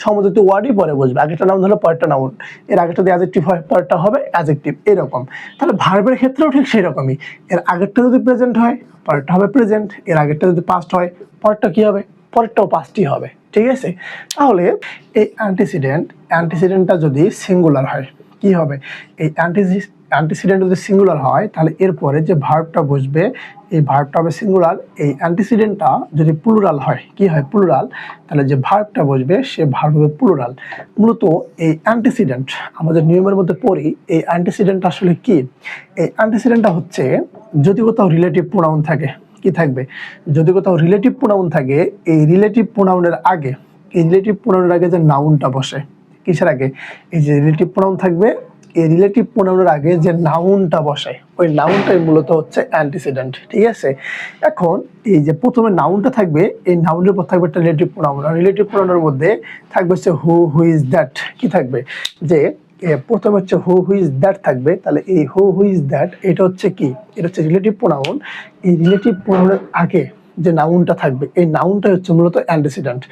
সমযোজী ওয়ার্ডই পরে বসবে, আগেরটা নাউন হলো পরেরটা নাউন, এর আগেরটা যদি অ্যাডজেক্টিভ হয় পরেরটা হবে অ্যাডজেক্টিভ, এরকম। তাহলে ভার্বের ক্ষেত্রেও ঠিক সেরকমই, এর আগেরটা যদি প্রেজেন্ট হয় পরেরটা হবে প্রেজেন্ট, এর আগেরটা যদি পাস্ট হয় পরেরটা কি হবে, পরেরটাও পাস্টই হবে, ঠিক আছে। তাহলে এই অ্যান্টিসিডেন্টটা যদি সিঙ্গুলার হয় কি হবে, এই অ্যান্টিসিডেন্ট যদি সিঙ্গুলার হয় তাহলে এরপরে যে ভার্বটা বসবে এই ভার্বটা হবে সিঙ্গুলার, এই অ্যান্টিসিডেন্টটা যদি প্লুরাল হয় কি হয় প্লুরাল, তাহলে যে ভার্বটা বসবে সে ভার্ব হবে প্লুরাল। মূলত এই অ্যান্টিসিডেন্ট আমাদের নিয়মের মধ্যে পড়ি, এই অ্যান্টিসিডেন্টটা আসলে কি, এই অ্যান্টিসিডেন্টটা হচ্ছে যদি কোথাও রিলেটিভ প্রোনাউন থাকে, কি থাকবে, যদি কোথাও রিলেটিভ প্রোনাউন থাকে এই রিলেটিভ প্রোনাউনের আগে, এই রিলেটিভ প্রোনাউনের আগে যে নাউনটা বসে, কিসের আগে, এই যে রিলেটিভ প্রোনাউন থাকবে এই রিলেটিভ প্রোনাউনের আগে যে নাউনটা বসে ওই নাউনটাই মূলত হচ্ছে অ্যান্টিসিডেন্ট, ঠিক আছে। এখন এই যে প্রথমে নাউনটা থাকবে এই নাউনের পর থাকবে একটা রিলেটিভ প্রোনাউন, আর রিলেটিভ প্রোনাউনের মধ্যে থাকবে হচ্ছে হু ইজ দ্যাট, কি থাকবে যে প্রথমে হচ্ছে হু ইজ দ্যাট থাকবে, তাহলে এই হু ইজ দ্যাট এটা হচ্ছে কি, এটা হচ্ছে রিলেটিভ প্রোনাউন, এই রিলেটিভ প্রোনাউনের আগে যে নাউনটা থাকবে এই নাউনটা হচ্ছে মূলত অ্যান্টিসিডেন্ট।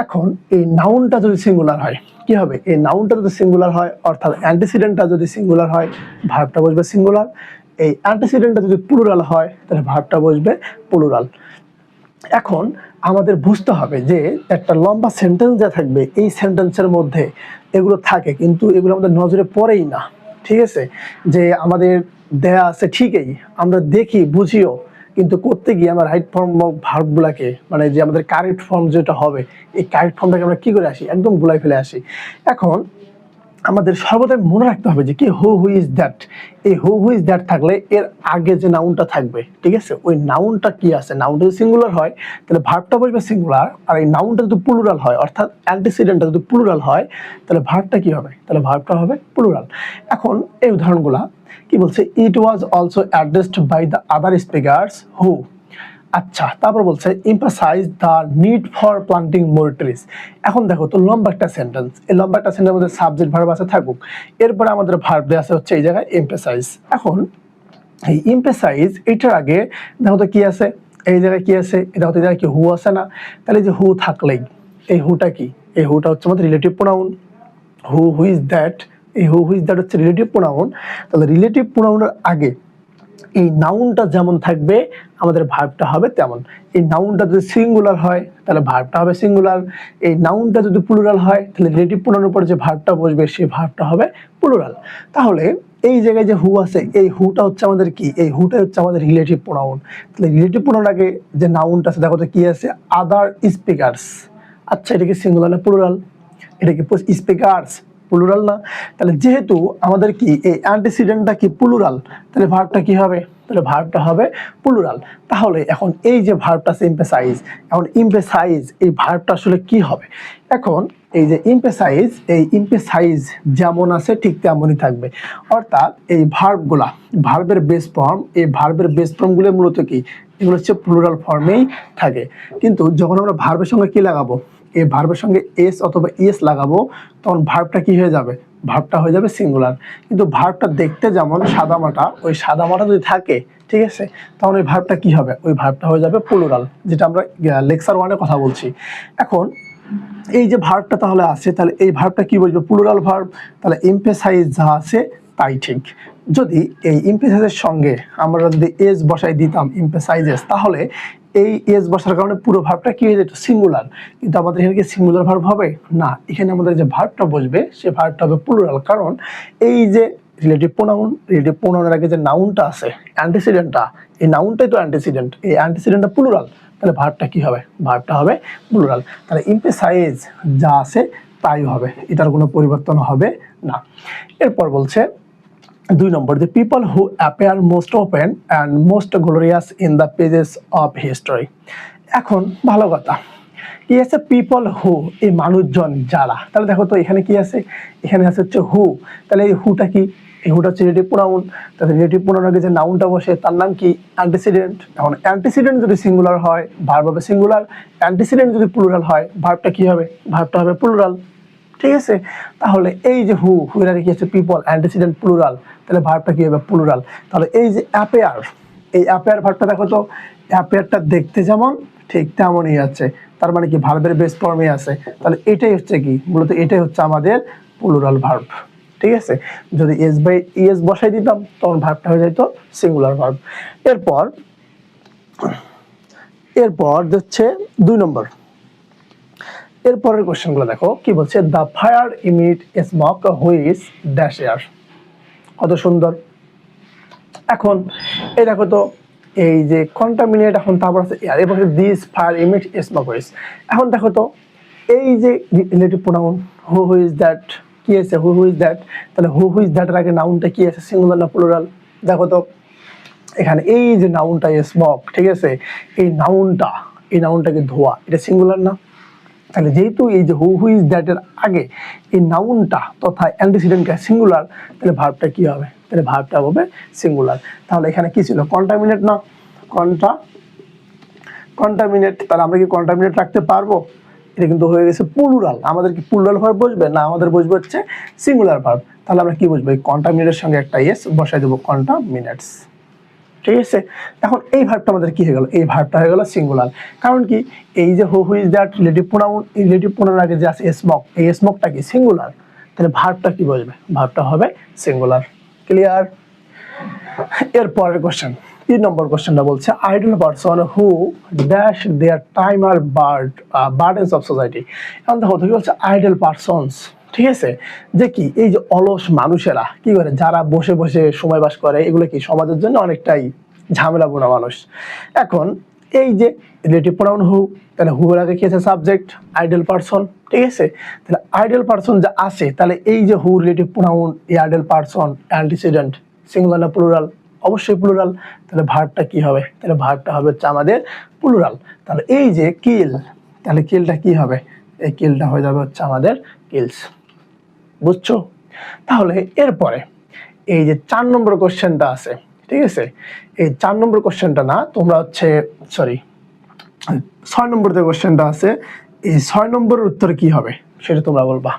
এখন এই নাউনটা যদি সিঙ্গুলার হয় কি হবে, এই নাউনটা যদি সিঙ্গুলার হয় অর্থাৎ অ্যান্টিসিডেন্টটা যদি সিঙ্গুলার হয় ভার্বটা বসবে সিঙ্গুলার, এই অ্যান্টিসিডেন্টটা যদি প্লুরাল হয় তাহলে ভার্বটা বসবে প্লুরাল। এখন আমাদের বুঝতে হবে যে একটা লম্বা সেন্টেন্স যা থাকবে এই সেন্টেন্সের মধ্যে এগুলো থাকে কিন্তু এগুলো আমাদের নজরে পড়েই না, ঠিক আছে, যে আমাদের দেয়া আছে ঠিকই আমরা দেখি বুঝিও, কিন্তু করতে গিয়ে আমরা রাইট ফর্ম ভার্বগুলোকে মানে যে আমাদের কারেক্ট ফর্ম যেটা হবে এই কারেক্ট ফর্মটাকে আমরা কি করে আসি একদম গুলাই ফেলে আসি। এখন আমাদের সর্বদাই মনে রাখতে হবে যে কি হু ইজ দ্যাট, এই হু ইজ দ্যাট থাকলে এর আগে যে নাউনটা থাকবে ঠিক আছে ওই নাউনটা কি আছে, নাউনটা যদি সিঙ্গুলার হয় তাহলে ভার্বটা বসবে সিঙ্গুলার, আর এই নাউনটা যদি প্লুরাল হয় অর্থাৎ অ্যান্টিসিডেন্টটা যদি প্লুরাল হয় তাহলে ভার্বটা কি হবে, তাহলে ভার্বটা হবে প্লুরাল। এখন এই উদাহরণগুলা কি বলছে, it was also addressed by the other speakers who, আচ্ছা তারপর বলছে emphasize the need for planting more trees. এখন দেখো তো লম্বা একটা সেন্টেন্স, এই লম্বা একটা সেন্টেন্সের মধ্যে সাবজেক্ট ভার্ব আছে থাকুক, এরপরে আমাদের ভার্ব দেওয়া আছে হচ্ছে এই জায়গায় এমফাসাইজ। এখন এই এমফাসাইজ এটার আগে দেখো তো কি আছে, এই জায়গায় কি আছে, দেখো তো এই জায়গায় কি হু আছে না, তাহলে যে হু থাকলেই এই হুটা কি, এই হুটা হচ্ছে আমাদের relative pronoun, who is that, এই হু ইজ দ্যাট হচ্ছে রিলেটিভ প্রোনাউন, তাহলে রিলেটিভ প্রোনাউনের আগে এই নাউনটা যেমন থাকবে আমাদের ভার্বটা হবে তেমন, এই নাউনটা যদি সিঙ্গুলার হয় তাহলে ভার্বটা হবে সিঙ্গুলার, এই নাউনটা যদি প্লুরাল হয় তাহলে রিলেটিভ প্রোনাউনের উপর যে ভার্বটা বসবে সেই ভার্বটা হবে প্লুরাল। তাহলে এই জায়গায় যে হু আছে এই হুটা হচ্ছে আমাদের কি, এই হুটা হচ্ছে আমাদের রিলেটিভ প্রোনাউন, তাহলে রিলেটিভ প্রোনাউন আগে যে নাউনটা আছে দেখো তো কি আছে আদার স্পিকার্স, আচ্ছা এটা কি সিঙ্গুলার না প্লুরাল, এটা কি স্পিকার্স প্লুরাল না, তাহলে যেহেতু আমাদের কি এই অ্যান্টিসিডেন্টটা কি প্লুরাল তাহলে ভার্বটা কি হবে, তাহলে ভার্বটা হবে প্লুরাল। তাহলে এখন এই যে ভার্বটা আছে এমফাসাইজ, এখন এমফাসাইজ এই ভার্বটা আসলে কি হবে, এখন এই যে এমফাসাইজ এই এমফাসাইজ যেমন আছে ঠিক তেমনই থাকবে, অর্থাৎ এই ভার্বগুলা ভার্বের বেস ফর্ম, এই ভার্বের বেস ফর্মগুলো মূলত কি এগুলো হচ্ছে প্লুরাল ফর্মেই থাকে, কিন্তু যখন আমরা ভার্বের সঙ্গে কি লাগাবো এই ভার্বের সঙ্গে এস অথবা ইএস লাগাবো তখন ভার্বটা কি হয়ে যাবে, ভার্বটা হয়ে যাবে সিঙ্গুলার, কিন্তু ভার্বটা দেখতে যেমন সাদামাটা ওই সাদামাটা যদি থাকে ঠিক আছে তখন ওই ভার্বটা কি হবে, ওই ভার্বটা হয়ে যাবে প্লুরাল, যেটা আমরা লেকচার 1-এ কথা বলছি। এখন এই যে ভার্বটা তাহলে আছে তাহলে এই ভার্বটা কি বলবো প্লুরাল ভার্ব, তাহলে এমফাসাইজ যা আছে তাই ঠিক, যদি এই এমফাসাইজের সঙ্গে আমরা যদি এস বসাই দিতাম এমফাসাইজেস তাহলে এই এস বসার কারণে পুরো ভার্বটা কি হয়ে যেত সিঙ্গুলার, কিন্তু আমাদের এখানে কি সিঙ্গুলার ভার্ব হবে না, এখানে আমাদের যে ভার্বটা বসবে সে ভার্বটা হবে প্লুরাল, কারণ এই যে রিলেটিভ প্রোনাউনের আগে যে নাউনটা আছে অ্যান্টিসিডেন্টটা এই নাউনটাই তো অ্যান্টিসিডেন্ট, এই অ্যান্টিসিডেন্টটা প্লুরাল, তাহলে ভার্বটা কি হবে, ভার্বটা হবে প্লুরাল, তাহলে এমফাসাইজ যা আছে তাই হবে, এটার কোনো পরিবর্তন হবে না। এরপর বলছে 2 নম্বর, the people who appear most open and most glorious in the pages of history। এখন ভালো কথা কি আছে পিপল হু এই মানুষজন যারা, তাহলে দেখো তো এখানে কি আছে, এখানে আছে হচ্ছে হু, তাহলে এই হুটা কি, এই হুটা হচ্ছে রিলেটিভ প্রোনাউন, তাহলে রিলেটিভ প্রোনাউনের আগে যে নাউনটা বসে তার নাম কি অ্যান্টিসিডেন্ট, এখন অ্যান্টিসিডেন্ট যদি সিঙ্গুলার হয় ভার্ব হবে সিঙ্গুলার, অ্যান্টিসিডেন্ট যদি প্লুরাল হয় ভার্বটা কি হবে, ভার্বটা হবে প্লুরাল, ঠিক আছে। তাহলে এই যে হু এর আগে কি আছে পিপল অ্যান্টিসিডেন্ট প্লুরাল, তাহলে ভার্বটা কি হবে প্লুরাল। তাহলে এই যে অ্যাপেয়ার এই অ্যাপেয়ার ভার্বটা দেখো তো অ্যাপেয়ারটা দেখতে যেমন ঠিক তেমনই আছে, তার মানে কি ভার্বের বেস ফর্মে আছে। তাহলে এটাই হচ্ছে কি, মূলত এটাই হচ্ছে আমাদের প্লুরাল ভার্ব। ঠিক আছে, যদি এস বাই ইএস বসাই দিতাম তখন ভার্বটা হয়ে যেত সিঙ্গুলার ভার্ব। এরপর এরপর হচ্ছে 2 নম্বর। এরপরের কোশ্চেনগুলো দেখো কি বলছে, the fire emit smoke which dash air. কত সুন্দর। এখন এই দেখো তো, এই যে কন্টামিনেট, এখন তারপর আছে এয়ার, এরপর this fire emit smoke which. এখন দেখো তো, এই যে relative pronoun who whose that, কি আছে হু হুইজ দ্যাট, তাহলে হু হুইজ দ্যাটের আগে নাউনটা কি আছে, সিঙ্গুলার না প্লুরাল? দেখো তো এখানে এই যে নাউনটা স্মোক, ঠিক আছে, এই নাউনটাকে ধোয়া, এটা সিঙ্গুলার না? তাহলে যেহেতু এই যে হু হুইজ দ্যাট এর আগে এই নাউনটা তথা অ্যান্টিসিডেন্টটা সিঙ্গুলার, তাহলে ভার্বটা কি হবে? তাহলে ভার্বটা হবে সিঙ্গুলার। তাহলে এখানে কি ছিল, কন্টামিনেট না? কন্টামিনেট, তাহলে আমরা কি কন্টামিনেট রাখতে পারবো? এটা কিন্তু হয়ে গেছে প্লুরাল। আমাদের কি প্লুরাল ভার্ব বসবে না, আমাদের বসবে হচ্ছে সিঙ্গুলার ভার্ব। তাহলে আমরা কি বসবো, এই কন্টামিনেটের সঙ্গে একটা এস বসাই দেবো, কন্টামিনেটস। ঠিক আছে, এখন এই ভার্বটা আমাদের কি হয়ে গেল, এই ভার্বটা হয়ে গেল সিঙ্গুলার। কারণ কি, এই যে হু হুইজ দ্যাট রিলেটিভ প্রোনাউন, এই রিলেটিভ প্রোনাউন আগে যে আছে স্মোক, এই স্মোকটা কি সিঙ্গুলার, তাহলে ভার্বটা কি বসবে, ভার্বটা হবে সিঙ্গুলার। ক্লিয়ার? এর পরের কোশ্চেন, 3 নম্বর কোশ্চেনটা বলছে, idle person who dash their time are burdens of society. এখন দেখো কি বলছে, আইডল পারসনস। ঠিক আছে, যে কি এই যে অলস মানুষেরা কি করে, যারা বসে বসে সময় পাস করে, এগুলো কি সমাজের জন্য অনেকটাই ঝামেলাপূর্ণ মানুষ। এখন এই যে রিলেটিভ প্রোনাউন হু, তাহলে হু এর আগে কি আছে, সাবজেক্ট, আইডল পারসন। ঠিক আছে, তাহলে আইডল পারসন যা আসে, তাহলে এই যে হু রিলেটিভ প্রোনাউন, এই আইডল পারসন অ্যান্টিসিডেন্ট, সিঙ্গুলার না প্লুরাল? অবশ্যই প্লুরাল। তাহলে ভার্বটা কি হবে, তাহলে ভার্বটা হবে হচ্ছে আমাদের প্লুরাল। তাহলে এই যে কিল, তাহলে কিলটা কি হবে, এই কিলটা হয়ে যাবে হচ্ছে আমাদের কিলস। বুঝছো? তাহলে এরপরে এই যে 4 নম্বর কোশ্চেনটা আছে, ঠিক আছে, এই 4 নম্বর কোশ্চেনটা না, তোমরা হচ্ছে সরি 6 নম্বর যে কোশ্চেনটা আছে, এই 6 নম্বরের উত্তর কি হবে সেটা তোমরা বলবা।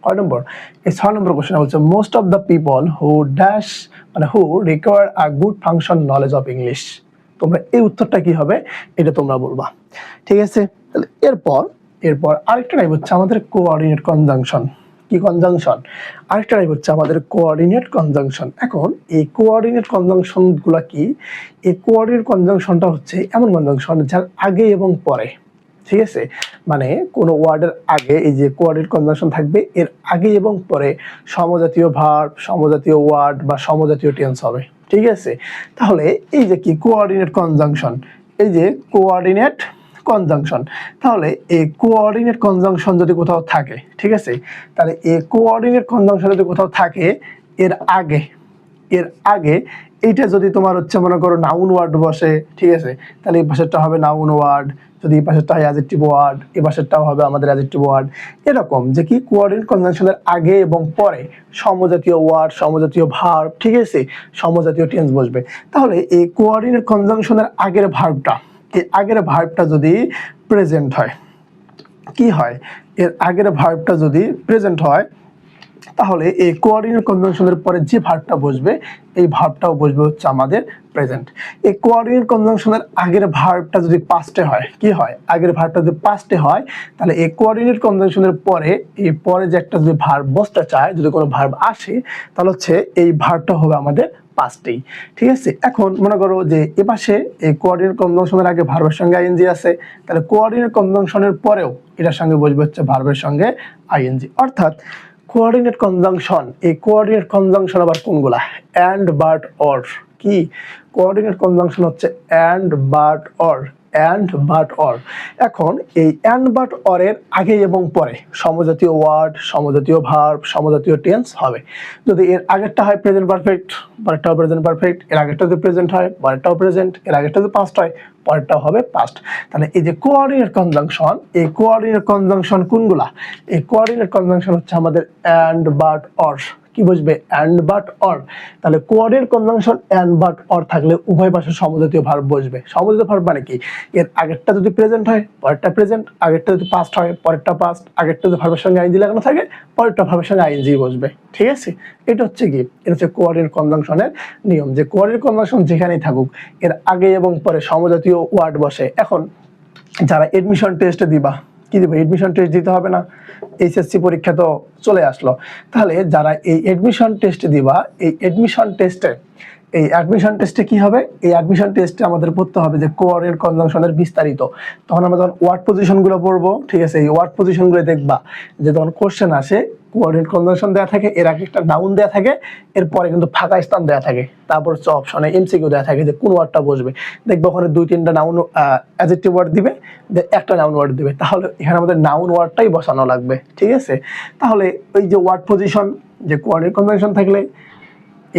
কয় নম্বর, এই 6 নম্বর কোশ্চেন বলছে, most of the people who dash, মানে who require a good function knowledge of English. তোমরা এই উত্তরটা কি হবে এটা তোমরা বলবা। ঠিক আছে, তাহলে এরপর আরেকটা টাইপ হচ্ছে আমাদের কোঅর্ডিনেট কনজাংশন। কি কনজাংশন? আরেকটা টাইপ হচ্ছে আমাদের কোঅর্ডিনেট কনজাংশন। এখন এই কোঅর্ডিনেট কনজাংশন গুলা কি, এই কোঅর্ডিনেট কনজাংশনটা হচ্ছে এমন কনজাংশন যার আগে এবং পরে, ঠিক আছে, মানে কোনো ওয়ার্ডের আগে এই যে কোঅর্ডিনেট কনজাংশন থাকবে, এর আগে এবং পরে সমজাতীয় ভার্ব, সমজাতীয় ওয়ার্ড বা সমজাতীয় টেন্স হবে। ঠিক আছে, তাহলে এই যে কি কোঅর্ডিনেট কনজাংশন, এই যে কোঅর্ডিনেট কনজাংশন, তাহলে এই কোঅর্ডিনেট কনজাংশন যদি কোথাও থাকে, ঠিক আছে, তাহলে এই কোঅর্ডিনেট কনজাংশন যদি কোথাও থাকে, এর আগে এইটা যদি তোমার হচ্ছে মনে করো নাউন ওয়ার্ড বসে, ঠিক আছে, তাহলে এই পাশেরটা হবে নাউন ওয়ার্ড, যদি এই পাশেরটা হয় অ্যাডজেক্টিভ ওয়ার্ড, এই পাশেরটাও হবে আমাদের অ্যাডজেক্টিভ ওয়ার্ড। এরকম যে কি কোঅর্ডিনেট কনজাংশনের আগে এবং পরে সমজাতীয় ওয়ার্ড, সমজাতীয় ভার্ব, ঠিক আছে, সমজাতীয় টেন্স বসবে। তাহলে এই কোঅর্ডিনেট কনজাংশনের আগের ভার্বটা, এই আগের ভার্বটা যদি প্রেজেন্ট হয়, কি হয়, এর আগের ভার্বটা যদি প্রেজেন্ট হয়, তাহলে এই কোঅর্ডিনেট কনজাংশনের পরে যে ভার্বটা বসবে, এই ভার্বটাও বসবে হচ্ছে আমাদের প্রেজেন্ট। এই কোঅর্ডিনেট কনজাংশনের আগের ভার্বটা যদি পাস্টে হয়, কি হয়, আগের ভার্বটা যদি পাস্টে হয়, তাহলে এই কোঅর্ডিনেট কনজাংশনের পরে এই পরে যে একটা যদি ভার্ব বসতে চায়, যদি কোনো ভার্ব আসে, তাহলে হচ্ছে এই ভার্বটা হবে আমাদের পাস্টেই। ঠিক আছে, এখন মনে করো যে এপাশে এই কোঅর্ডিনেট কনজাংশনের আগে ভার্বের সঙ্গে আইএনজি আছে, তাহলে কোঅর্ডিনেট কনজাংশনের পরেও এটার সঙ্গে বসবে হচ্ছে ভার্বের সঙ্গে আইএনজি। অর্থাৎ কোঅর্ডিনেট কনজাংশন, এই কোঅর্ডিনেট কনজাংশন আবার কোনগুলা, অ্যান্ড, বাট, অর। কি কোঅর্ডিনেট কনজাংশন হচ্ছে and, but, or, and, but, or. এখন এই অ্যান্ড, বাট, অর এর আগে এবং পরে সমজাতীয় ওয়ার্ড, সমজাতীয় ভার্ব, সমজাতীয় টেন্স হবে। যদি এর আগেরটা হয় প্রেজেন্ট পারফেক্ট, পরেরটাও প্রেজেন্ট পারফেক্ট, এর আগেরটা যদি প্রেজেন্ট হয়, পরেরটাও প্রেজেন্ট, এর আগেরটা যদি পাস্ট হয়, পরেরটাও হবে পাস্ট। তাহলে এই যে কোঅর্ডিনেট কনজাংশন, এই কোঅর্ডিনেট কনজাংশন কোনগুলা, এই কোঅর্ডিনেট কনজাংশন হচ্ছে আমাদের অ্যান্ড, বাট, অর। কি বুঝবে, অ্যান্ড, বাট, অর। তাহলে coordinate conjunction and, but, or থাকলে উভয় পাশে সমজাতীয় ভার্ব বসবে। সমজাতীয় ভার্ব মানে কি, এর আগেরটা যদি প্রেজেন্ট হয়, পরেরটা প্রেজেন্ট, আগেরটা যদি পাস্ট হয়, পরেরটা পাস্ট, আগেরটা যদি ভার্বের সঙ্গে আইএনজি লাগানো থাকে, পরেরটা ভার্বের সঙ্গে আইএনজি বসবে। ঠিক আছে, এটা হচ্ছে কি, এটা হচ্ছে কোঅর্ডিনেট কনজাংশনের নিয়ম, যে কোঅর্ডিনেট কনজাংশন যেখানেই থাকুক এর আগে এবং পরে সমজাতীয় ওয়ার্ড বসে। এখন যারা এডমিশন টেস্ট দিবা, কি দিবা, এডমিশন টেস্ট দিতে হবে না, এইচএসসি পরীক্ষা তো চলে আসলো, তাহলে যারা এই এডমিশন টেস্ট দিবা, এই অ্যাডমিশন টেস্টে কি হবে, এই অ্যাডমিশন টেস্টে আমাদের পড়তে হবে যে কোঅর্ডিনেট কনজাংশনের বিস্তারিত। তখন আমরা যখন ওয়ার্ড পজিশনগুলো পড়বো, ঠিক আছে, এই ওয়ার্ড পজিশনগুলো দেখবা যে তখন কোশ্চেন আসে কোঅর্ডিনেট কনজাংশন দেওয়া থাকে, এর আগে একটা নাউন দেওয়া থাকে, এরপরে কিন্তু ফাঁকা স্থান দেওয়া থাকে, তারপর হচ্ছে অপশনে এমসিকিউ দেওয়া থাকে যে কোন ওয়ার্ডটা বসবে। দেখবো ওখানে 2-3টা নাউন অ্যাডজেক্টিভ ওয়ার্ড দিবে, একটা নাউন ওয়ার্ড দিবে, তাহলে এখানে আমাদের নাউন ওয়ার্ডটাই বসানো লাগবে, ঠিক আছে। তাহলে ওই যে ওয়ার্ড পজিশন, যে কোঅর্ডিনেট কনজাংশন থাকলে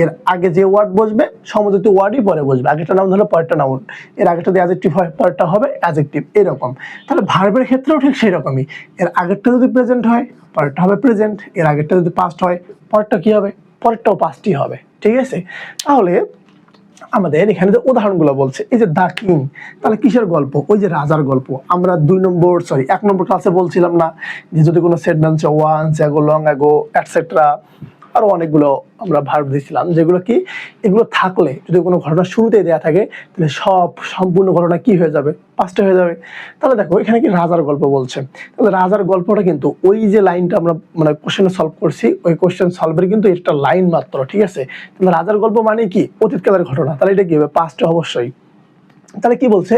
এর আগে যে ওয়ার্ড বসবে সমযোজিত ওয়ার্ডই পরে বসবে, আগেরটা নাউন হলে পরেরটা নাউন, এর আগেরটা যদি অ্যাডজেক্টিভ হয় পরেরটা হবে অ্যাডজেক্টিভ, এরকম। তাহলে ভার্বের ক্ষেত্রেও ঠিক সেই রকমই, এর আগেরটা যদি প্রেজেন্ট হয় পরেরটা হবে প্রেজেন্ট, এর আগেরটা যদি পাস্ট হয় পরেরটা কি হবে, পরেরটাও পাস্টই হবে, ঠিক আছে। তাহলে আমাদের এখানে যে উদাহরণগুলো বলছে, এই যে দা কিং, তাহলে কিসের গল্প, ওই যে রাজার গল্প। আমরা 1 নম্বর ক্লাসে বলছিলাম না যে যদি কোনো সেন্টেন্স ওয়ান্স এগো, লং এগো, এটসেট্রা, আরো অনেকগুলো আমরা ভার্ব দিয়েছিলাম, যেগুলো কি এগুলো থাকলে যদি কোনো ঘটনা শুরুতেই দেয়া থাকে তাহলে সম্পূর্ণ ঘটনা কি হয়ে যাবে, পাস্টে হয়ে যাবে। তাহলে দেখো এখানে কি রাজার গল্প বলছে, তাহলে রাজার গল্পটা কিন্তু ওই যে লাইনটা আমরা মানে কোশ্চেনে সলভ করছি, ওই কোশ্চেন সলভের কিন্তু একটা লাইন মাত্র, ঠিক আছে। তাহলে রাজার গল্প মানে কি, অতীতকালের ঘটনা, তাহলে এটা কি হবে, পাস্টে অবশ্যই। তাহলে কি বলছে,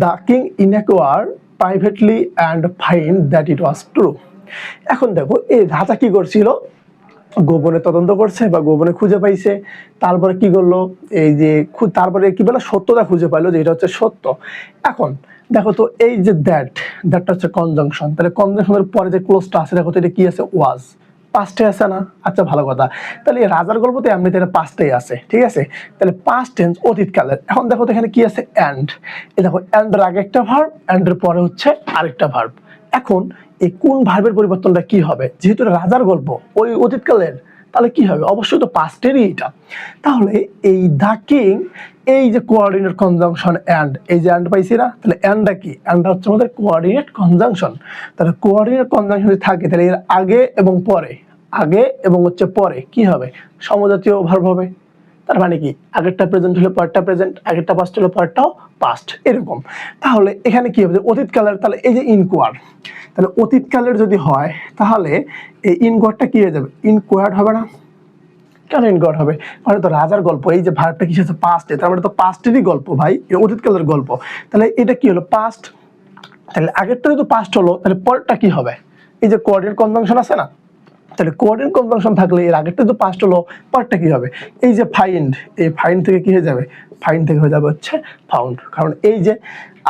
the king inquire privately and find that it was true. এখন দেখো এই রাজা কি করছিল, গোপনে তদন্ত করছে বা গোপনে খুঁজে পাইছে, তারপরে কি করলো, এই যে তারপরে কি বলে সত্যতা খুঁজে পাইলো যে এটা হচ্ছে সত্য। এখন দেখো তো এই যে দ্যাটটা হচ্ছে কনজাংশন, তাহলে কনজাংশনের পরে যে ক্লোজটা আছে দেখো তো এটা কি আছে, ওয়াজ, পাস্টে আছে না, আচ্ছা ভালো কথা। তাহলে এই রাজার গল্পতে এমনিতে এটা পাস্টেই আছে, ঠিক আছে, তাহলে পাস্ট টেন্স অতীতকালের। এখন দেখো তো এখানে কি আছে, অ্যান্ড, এই দেখো অ্যান্ডের আগে একটা ভার্ব, অ্যান্ডের পরে হচ্ছে আরেকটা ভার্ব। এখন এই কোন ভার্বের পরিবর্তনটা কি হবে, যেহেতু রাজার গল্প ওই অতীতকালের, তাহলে কি হবে, অবশ্যই তো পাস্টেরই এটা। তাহলে এই দা কিং, এই যে কোঅর্ডিনেট কনজাংশন অ্যান্ড, এই যে অ্যান্ড পাইছি না, তাহলে অ্যান্ডটা কি, অ্যান্ডটা হচ্ছে আমাদের কোঅর্ডিনেট কনজাংশন। তাহলে কোঅর্ডিনেট কনজাংশন যদি থাকে তাহলে এর আগে এবং পরে, আগে এবং হচ্ছে পরে কি হবে, সমজাতীয় ভার্ব হবে। তার মানে কি আগেরটা প্রেজেন্ট হলে পরেরটা প্রেজেন্ট, আগেরটা পাস্ট হলে পরেরটাও পাস্ট, এরকম। তাহলে এখানে কি হবে, অতীতকালের, তাহলে এই যে ইনকোয়ার, তাহলে অতীতকালের যদি হয় তাহলে এই ইনকোয়ারটা কি হয়ে যাবে, ইনকোয়ার্ড হবে না, কেন ইনকোয়ার্ড হবে, মানে তো রাজার গল্প, এই যে ভার্বটা কি হচ্ছে পাস্টে, তার মানে তো পাস্টেরই গল্প ভাই, এটা অতীতকালের গল্প, তাহলে এটা কি হলো পাস্ট। তাহলে আগেরটা যদি পাস্ট হলো তাহলে পরেরটা কি হবে, এই যে কোঅর্ডিনেট কনজাংশন আছে না, তাহলে কোঅর্ডিনেট কনজাংশন থাকলে এর আগেরটা তো পাস্ট হলো, পরেরটা কি হবে, এই যে ফাইন্ড, এই ফাইন্ড থেকে কি হয়ে যাবে, ফাইন্ড থেকে হয়ে যাবে হচ্ছে ফাউন্ড, কারণ এই যে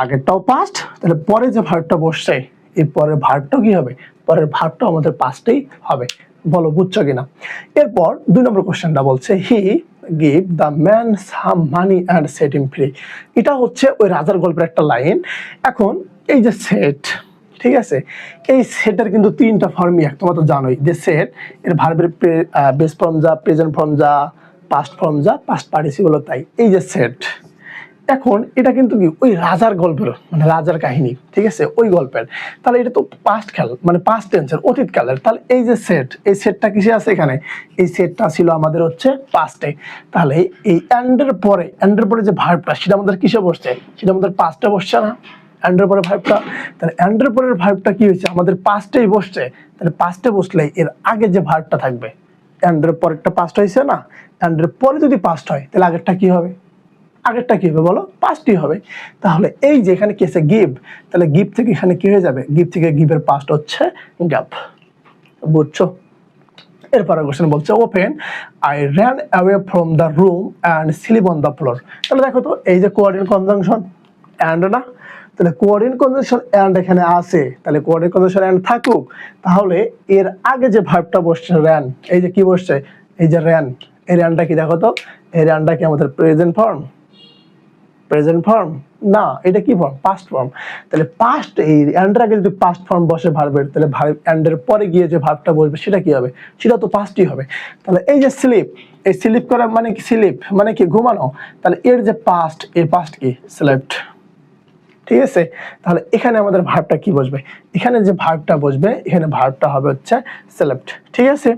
আগেরটাও পাস্ট, তাহলে পরে যে ভার্বটা বসছে এই পরের ভার্বটাও কি হবে, পরের ভার্বটাও আমাদের পাস্টেই হবে। বলো বুঝছো কিনা। এরপর 2 নম্বর কোশ্চেনটা বলছে হি give the man some money and set him free. এটা হচ্ছে ওই রাজার গল্পের একটা লাইন। এখন এই যে সেট, ঠিক আছে, এই সেটের কিন্তু 3টা ফর্মই এক, তোমরা তো জানোই যে সেট এর ভার্বের বেস ফর্ম যা, প্রেজেন্ট ফর্ম যা, পাস্ট ফর্ম যা, পাস্ট পার্টিসিপল তাই, এই যে সেট। এখন এটা কিন্তু কি ওই রাজার গল্পের, মানে রাজার কাহিনী, ঠিক আছে, ওই গল্পের, তাহলে এটা তো পাস্ট কাল, মানে পাস্ট টেন্সের, অতীতকালের। তাহলে এই যে সেট, এই সেটটা কিসে আছে এখানে, এই সেটটা ছিল আমাদের হচ্ছে পাস্টে। তাহলে এই অ্যান্ডের পরে যে ভার্বটা সেটা আমাদের কিসে বসছে, সেটা আমাদের পাস্টে বসছে না, অ্যান্ডের পরে ভার্বটা, তাহলে অ্যান্ডের পরের ভার্বটা কি হয়েছে, আমাদের পাস্টেই বসছে। তাহলে পাস্টে বসলে এর আগে যে ভার্বটা থাকবে, অ্যান্ডের পরেরটা পাস্ট হয়েছে না, অ্যান্ডের পরে যদি পাস্ট হয় তাহলে আগেরটা কি হবে, আগেরটা কি হবে বলো, পাস্টই হবে। তাহলে এই যে এখানে কি আছে গিভ, তাহলে গিভ থেকে এখানে কি হয়ে যাবে, গিভ থেকে গিভের পাস্ট হচ্ছে গ্যাপ, বুঝছো। এরপরে কোশ্চেন বলছে open I ran away from the room and sleep on the floor. তাহলে দেখো তো এই যে কোঅর্ডিনেট কনজাংশন অ্যান্ড না, তাহলে কোঅর্ডিনেট কনজাংশন অ্যান্ড এখানে আছে, তাহলে কোঅর্ডিনেট কনজাংশন অ্যান্ড থাকুক, তাহলে এর আগে যে ভার্বটা বসছে র্যান, এই যে কি বসছে, এই যে র্যান, এই র্যানটা কি দেখো তো, এই র্যানটা কি আমাদের প্রেজেন্ট ফর্ম, প্রেজেন্ট ফর্ম না, এটা কি ফর্ম, পাস্ট ফর্ম। তাহলে পাস্ট, এই অ্যান্ডের আগে যদি পাস্ট ফর্ম বসে ভার্বের, তাহলে ভার্ব অ্যান্ডের পরে গিয়ে যে ভার্বটা বসবে সেটা কি হবে, সেটা তো পাস্টই হবে। তাহলে এই যে স্লিপ, এই স্লিপ করা মানে কি, স্লিপ মানে কি ঘুমানো, তাহলে এর যে পাস্ট, এই পাস্ট কি স্লেপ্ট, ঠিক আছে। তাহলে এখানে আমাদের ভার্বটা কি বসবে, এখানে যে ভার্বটা বসবে এখানে ভার্বটা হবে হচ্ছে স্লেপ্ট, ঠিক আছে।